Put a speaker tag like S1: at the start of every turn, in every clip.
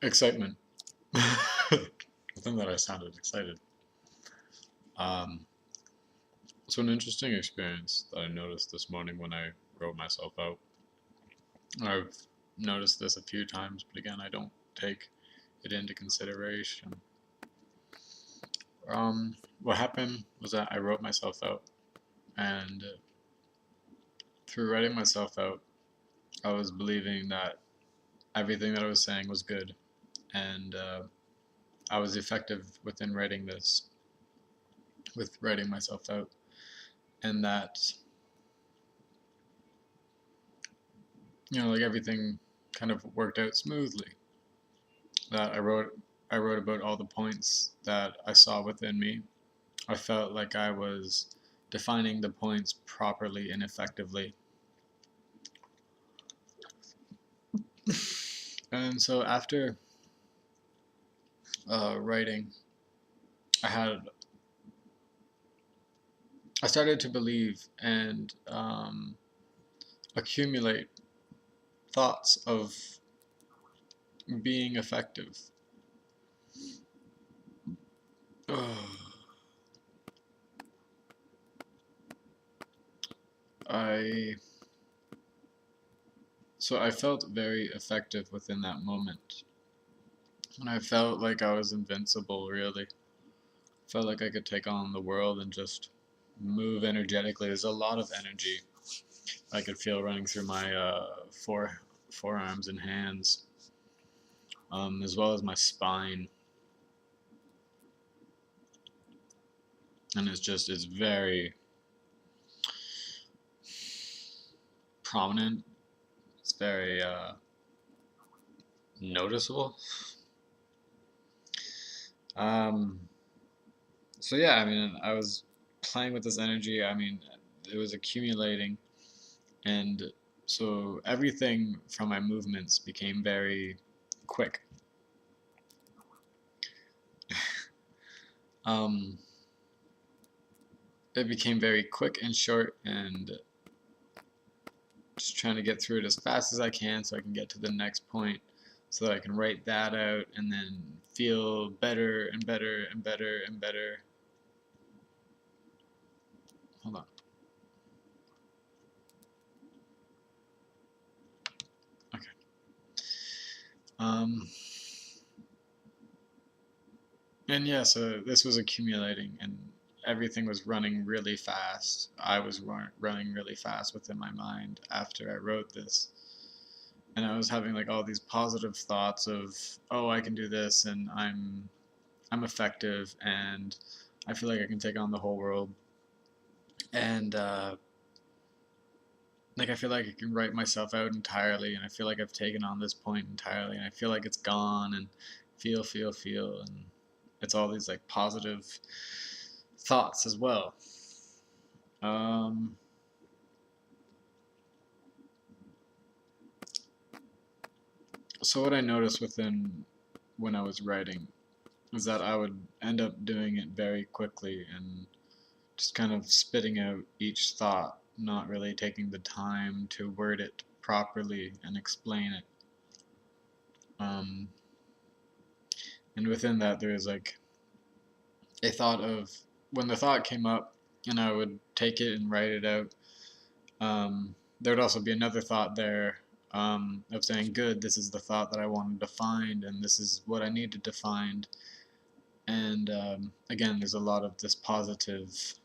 S1: Excitement. Within that, I sounded excited. Um, so an interesting experience that I noticed this morning when I wrote myself out. I've noticed this a few times, but again, I don't take it into consideration. What happened was that I wrote myself out, and through writing myself out, I was believing that everything that I was saying was good, and I was effective within writing this, with writing myself out, and that like everything kind of worked out smoothly. That I wrote about all the points that I saw within me. I felt like I was defining the points properly and effectively. And so after writing, I started to believe and accumulate thoughts of being effective. I So I felt very effective within that moment. And I felt like I was invincible, really. Felt like I could take on the world and just move energetically. There's a lot of energy I could feel running through my forearms and hands, as well as my spine. And it's very prominent. It's very noticeable. Um, so yeah, I mean, I was playing with this energy. I mean, it was accumulating, and so everything from my movements became very quick. Um, it became very quick and short, and just trying to get through it as fast as I can so I can get to the next point, so that I can write that out and then feel better and better and better and better. Hold on. Okay. Um, and yeah, so this was accumulating, and everything was running really fast. I was running really fast within my mind after I wrote this. And I was having like all these positive thoughts of, oh, I can do this, and I'm effective, and I feel like I can take on the whole world, and like I feel like I can write myself out entirely, and I feel like I've taken on this point entirely, and I feel like it's gone, and feel, and it's all these like positive thoughts as well. Um, so what I noticed within when I was writing is that I would end up doing it very quickly and just kind of spitting out each thought, not really taking the time to word it properly and explain it. Um, and within that, there's like a thought of when the thought came up, and I would take it and write it out. There would also be another thought there of saying, "Good, this is the thought that I wanted to find, and this is what I needed to find." And again, there's a lot of this positive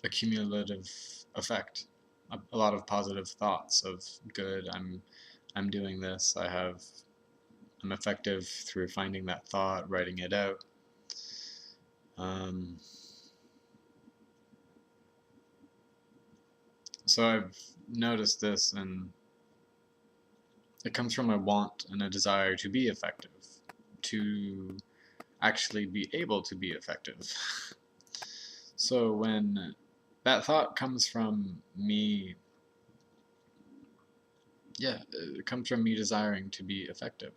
S1: accumulative effect, a lot of positive thoughts of good. I'm doing this. I'm effective through finding that thought, writing it out. Um, so I've noticed this, and it comes from a want and a desire to be effective, to actually be able to be effective. So when that thought comes from me, yeah, it comes from me desiring to be effective.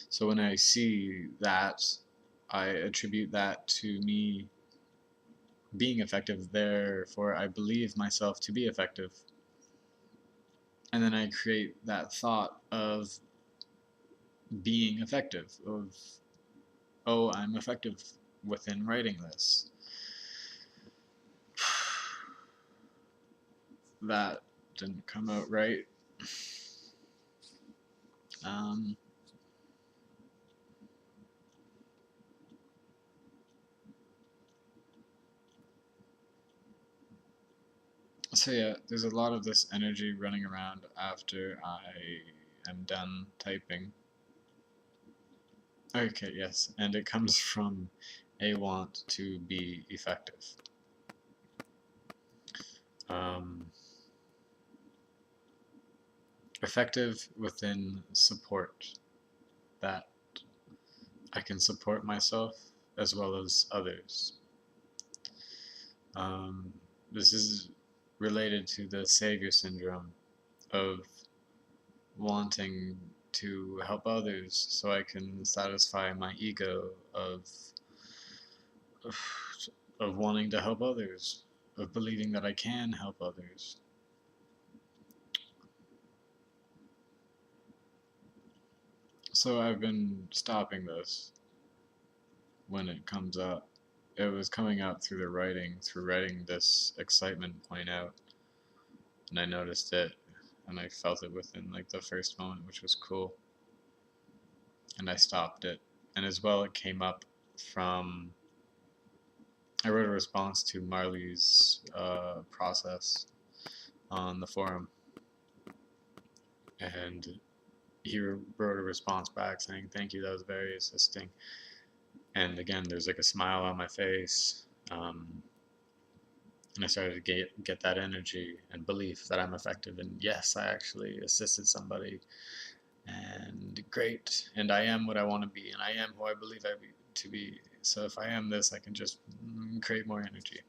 S1: So when I see that, I attribute that to me being effective, therefore I believe myself to be effective. And then I create that thought of being effective, of, oh, I'm effective within writing this. That didn't come out right. Um, so yeah, there's a lot of this energy running around after I am done typing. Okay, yes, and it comes from a want to be effective. Um, Effective within support, that I can support myself as well as others. Um, this is related to the savior syndrome of wanting to help others so I can satisfy my ego of wanting to help others, of believing that I can help others. So I've been stopping this when it comes up. It was coming out through writing this excitement point out, and I noticed it, and I felt it within like the first moment, which was cool, and I stopped it. And as well, it came up from, I wrote a response to Marley's process on the forum, and he wrote a response back saying, "Thank you, that was very assisting." And again, there's like a smile on my face. And I started to get that energy and belief that I'm effective. And yes, I actually assisted somebody, and great. And I am what I want to be, and I am who I believe to be. So if I am this, I can just create more energy.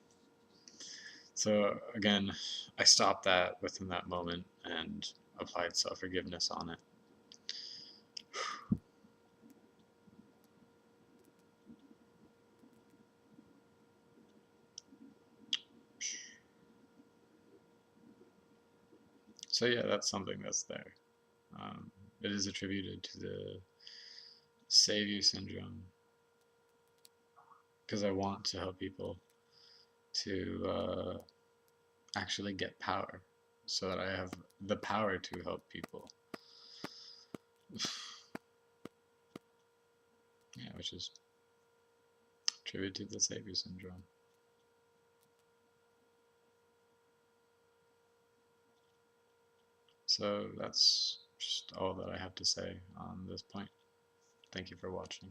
S1: So again, I stopped that within that moment and applied self-forgiveness on it. So yeah, that's something that's there. It is attributed to the savior syndrome because I want to help people to actually get power so that I have the power to help people. Yeah, which is attributed to the savior syndrome. So that's just all that I have to say on this point. Thank you for watching.